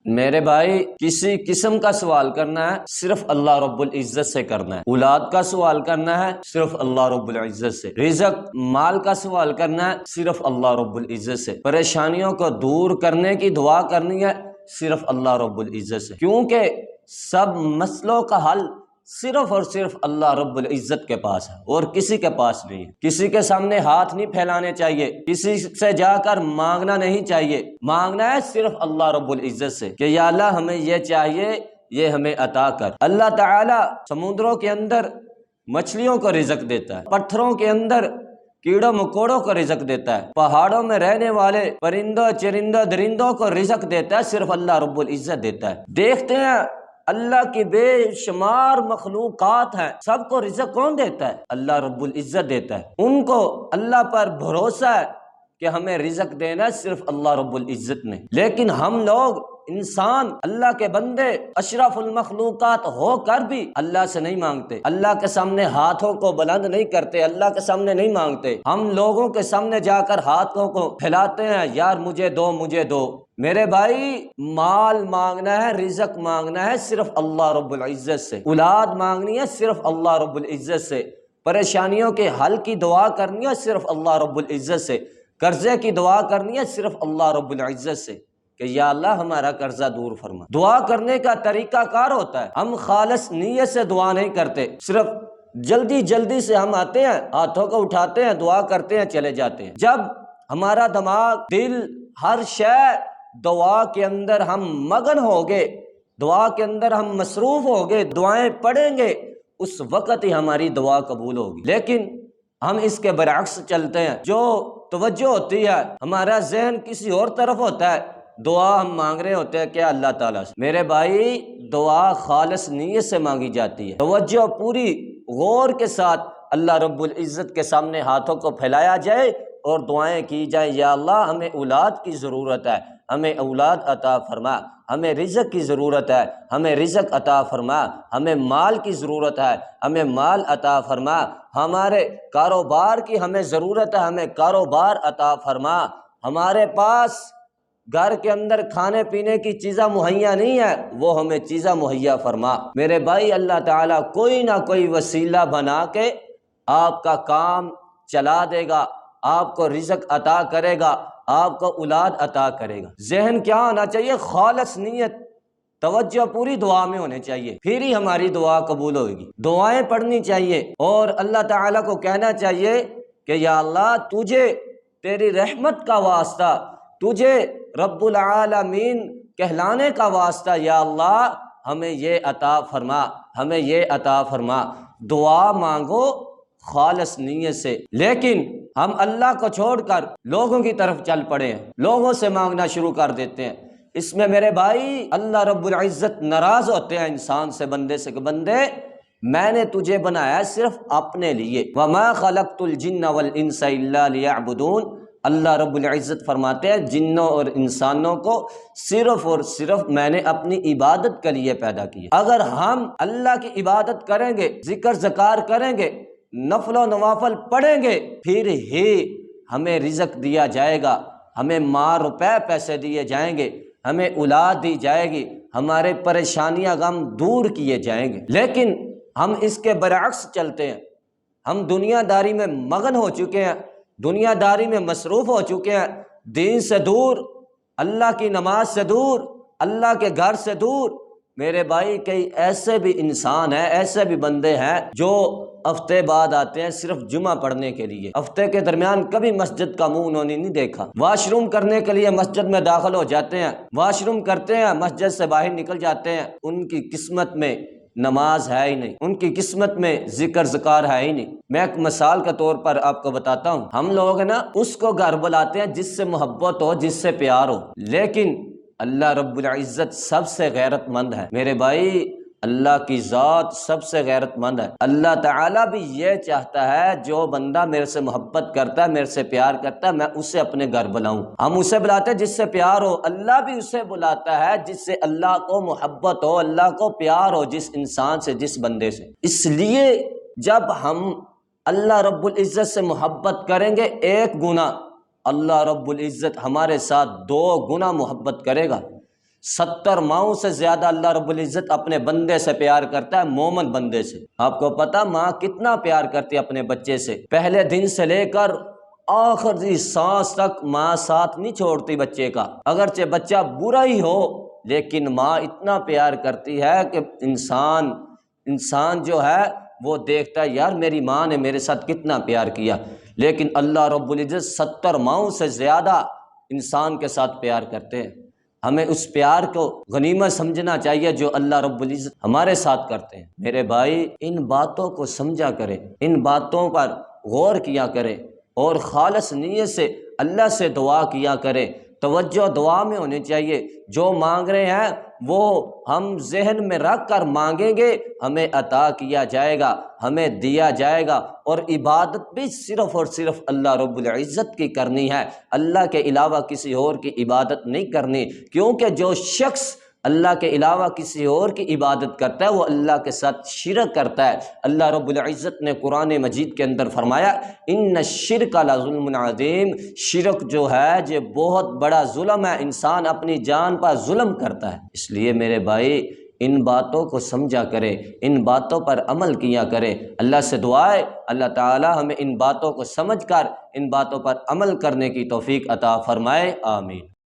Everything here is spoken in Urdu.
میرے بھائی کسی قسم کا سوال کرنا ہے صرف اللہ رب العزت سے کرنا ہے، اولاد کا سوال کرنا ہے صرف اللہ رب العزت سے، رزق مال کا سوال کرنا ہے صرف اللہ رب العزت سے، پریشانیوں کو دور کرنے کی دعا کرنی ہے صرف اللہ رب العزت سے، کیونکہ سب مسئلوں کا حل صرف اور صرف اللہ رب العزت کے پاس ہے اور کسی کے پاس نہیں ہے۔ کسی کے سامنے ہاتھ نہیں پھیلانے چاہیے، کسی سے جا کر مانگنا نہیں چاہیے، مانگنا ہے صرف اللہ رب العزت سے کہ یا اللہ ہمیں یہ چاہیے، یہ ہمیں عطا کر۔ اللہ تعالی سمندروں کے اندر مچھلیوں کو رزق دیتا ہے، پتھروں کے اندر کیڑوں مکوڑوں کو رزق دیتا ہے، پہاڑوں میں رہنے والے پرندوں چرندوں درندوں کو رزق دیتا ہے صرف اللہ رب العزت دیتا ہے۔ دیکھتے ہیں اللہ کی بے شمار مخلوقات ہیں، سب کو رزق کون دیتا ہے؟ اللہ رب العزت دیتا ہے۔ ان کو اللہ پر بھروسہ ہے کہ ہمیں رزق دینا ہے صرف اللہ رب العزت نے، لیکن ہم لوگ انسان اللہ کے بندے اشرف المخلوقات ہو کر بھی اللہ سے نہیں مانگتے، اللہ کے سامنے ہاتھوں کو بلند نہیں کرتے، اللہ کے سامنے نہیں مانگتے، ہم لوگوں کے سامنے جا کر ہاتھوں کو پھیلاتے ہیں، یار مجھے دو مجھے دو۔ میرے بھائی مال مانگنا ہے، رزق مانگنا ہے صرف اللہ رب العزت سے، اولاد مانگنی ہے صرف اللہ رب العزت سے، پریشانیوں کے حل کی دعا کرنی ہے صرف اللہ رب العزت سے، قرضے کی دعا کرنی ہے صرف اللہ رب العزت سے کہ یا اللہ ہمارا قرضہ دور فرما۔ دعا کرنے کا طریقہ کار ہوتا ہے، ہم خالص نیت سے دعا نہیں کرتے، صرف جلدی جلدی سے ہم آتے ہیں، ہاتھوں کو اٹھاتے ہیں، دعا کرتے ہیں، چلے جاتے ہیں۔ جب ہمارا دماغ دل ہر شے دعا کے اندر ہم مگن ہوگے، دعا کے اندر ہم مصروف ہوگے، دعائیں پڑھیں گے، اس وقت ہی ہماری دعا قبول ہوگی۔ لیکن ہم اس کے برعکس چلتے ہیں، جو توجہ ہوتی ہے ہمارا ذہن کسی اور طرف ہوتا ہے، دعا ہم مانگ رہے ہوتے ہیں کیا اللہ تعالیٰ سے۔ میرے بھائی دعا خالص نیت سے مانگی جاتی ہے، توجہ پوری غور کے ساتھ اللہ رب العزت کے سامنے ہاتھوں کو پھیلایا جائے اور دعائیں کی جائیں، یا اللہ ہمیں اولاد کی ضرورت ہے، ہمیں اولاد عطا فرما، ہمیں رزق کی ضرورت ہے، ہمیں رزق عطا فرما، ہمیں مال کی ضرورت ہے، ہمیں مال عطا فرما، ہمارے کاروبار کی ہمیں ضرورت ہے، ہمیں کاروبار عطا فرما، ہمارے پاس گھر کے اندر کھانے پینے کی چیزیں مہیا نہیں ہے، وہ ہمیں چیزیں مہیا فرما۔ میرے بھائی اللہ تعالیٰ کوئی نہ کوئی وسیلہ بنا کے آپ کا کام چلا دے گا، آپ کو رزق عطا کرے گا، آپ کو اولاد عطا کرے گا۔ ذہن کیا ہونا چاہیے؟ خالص نیت، توجہ پوری دعا میں ہونے چاہیے، پھر ہی ہماری دعا قبول ہوگی۔ دعائیں پڑھنی چاہیے اور اللہ تعالیٰ کو کہنا چاہیے کہ یا اللہ تجھے تیری رحمت کا واسطہ، تجھے رب العالمین کہلانے کا واسطہ یا اللہ ہمیں یہ عطا فرما، ہمیں یہ عطا فرما۔ دعا مانگو خالص نیت سے، لیکن ہم اللہ کو چھوڑ کر لوگوں کی طرف چل پڑے ہیں، لوگوں سے مانگنا شروع کر دیتے ہیں۔ اس میں میرے بھائی اللہ رب العزت ناراض ہوتے ہیں انسان سے، بندے سے کہ بندے میں نے تجھے بنایا صرف اپنے لیے، وَمَا خَلَقْتُ الْجِنَّ وَالْإِنسَ إِلَّا لِيَعْبُدُونَ۔ اللہ رب العزت فرماتے ہیں جنوں اور انسانوں کو صرف اور صرف میں نے اپنی عبادت کے لیے پیدا کیا۔ اگر ہم اللہ کی عبادت کریں گے، ذکر ذکار کریں گے، نفل و نوافل پڑھیں گے، پھر ہی ہمیں رزق دیا جائے گا، ہمیں مال روپے پیسے دیے جائیں گے، ہمیں اولاد دی جائے گی، ہمارے پریشانیاں غم دور کیے جائیں گے۔ لیکن ہم اس کے برعکس چلتے ہیں، ہم دنیا داری میں مگن ہو چکے ہیں، دنیا داری میں مصروف ہو چکے ہیں، دین سے دور، اللہ کی نماز سے دور، اللہ کے گھر سے دور۔ میرے بھائی کئی ایسے بھی انسان ہیں، ایسے بھی بندے ہیں جو ہفتے بعد آتے ہیں صرف جمعہ پڑھنے کے لیے، ہفتے کے درمیان کبھی مسجد کا منہ انہوں نے نہیں دیکھا، واش روم کرنے کے لیے مسجد میں داخل ہو جاتے ہیں، واش روم کرتے ہیں، مسجد سے باہر نکل جاتے ہیں، ان کی قسمت میں نماز ہے ہی نہیں، ان کی قسمت میں ذکر ذکار ہے ہی نہیں۔ میں ایک مثال کے طور پر آپ کو بتاتا ہوں، ہم لوگ نا اس کو گھر بلاتے ہیں جس سے محبت ہو، جس سے پیار ہو، لیکن اللہ رب العزت سب سے غیرت مند ہے۔ میرے بھائی اللہ کی ذات سب سے غیرت مند ہے۔ اللہ تعالیٰ بھی یہ چاہتا ہے جو بندہ میرے سے محبت کرتا ہے، میرے سے پیار کرتا ہے، میں اسے اپنے گھر بلاؤں۔ ہم اسے بلاتے ہیں جس سے پیار ہو، اللہ بھی اسے بلاتا ہے جس سے اللہ کو محبت ہو، اللہ کو پیار ہو، جس انسان سے، جس بندے سے۔ اس لیے جب ہم اللہ رب العزت سے محبت کریں گے 1 گنا، اللہ رب العزت ہمارے ساتھ 2 گنا محبت کرے گا۔ 70 ماؤں سے زیادہ اللہ رب العزت اپنے بندے سے پیار کرتا ہے، مومن بندے سے۔ آپ کو پتا ماں کتنا پیار کرتی ہے اپنے بچے سے، پہلے دن سے لے کر آخری سانس تک ماں ساتھ نہیں چھوڑتی بچے کا، اگرچہ بچہ برا ہی ہو لیکن ماں اتنا پیار کرتی ہے کہ انسان جو ہے وہ دیکھتا ہے یار میری ماں نے میرے ساتھ کتنا پیار کیا۔ لیکن اللہ رب العزت 70 ماؤں سے زیادہ انسان کے ساتھ پیار کرتے ہیں۔ ہمیں اس پیار کو غنیمت سمجھنا چاہیے جو اللہ رب العزت ہمارے ساتھ کرتے ہیں۔ میرے بھائی ان باتوں کو سمجھا کریں، ان باتوں پر غور کیا کریں اور خالص نیت سے اللہ سے دعا کیا کریں۔ توجہ دعا میں ہونی چاہیے، جو مانگ رہے ہیں وہ ہم ذہن میں رکھ کر مانگیں گے، ہمیں عطا کیا جائے گا، ہمیں دیا جائے گا۔ اور عبادت بھی صرف اور صرف اللہ رب العزت کی کرنی ہے، اللہ کے علاوہ کسی اور کی عبادت نہیں کرنی، کیونکہ جو شخص اللہ کے علاوہ کسی اور کی عبادت کرتا ہے وہ اللہ کے ساتھ شرک کرتا ہے۔ اللہ رب العزت نے قرآن مجید کے اندر فرمایا ان الشرک لظلم عظیم، شرک جو ہے یہ بہت بڑا ظلم ہے، انسان اپنی جان پر ظلم کرتا ہے۔ اس لیے میرے بھائی ان باتوں کو سمجھا کریں، ان باتوں پر عمل کیا کریں۔ اللہ سے دعا ہے اللہ تعالی ہمیں ان باتوں کو سمجھ کر ان باتوں پر عمل کرنے کی توفیق عطا فرمائے، آمین۔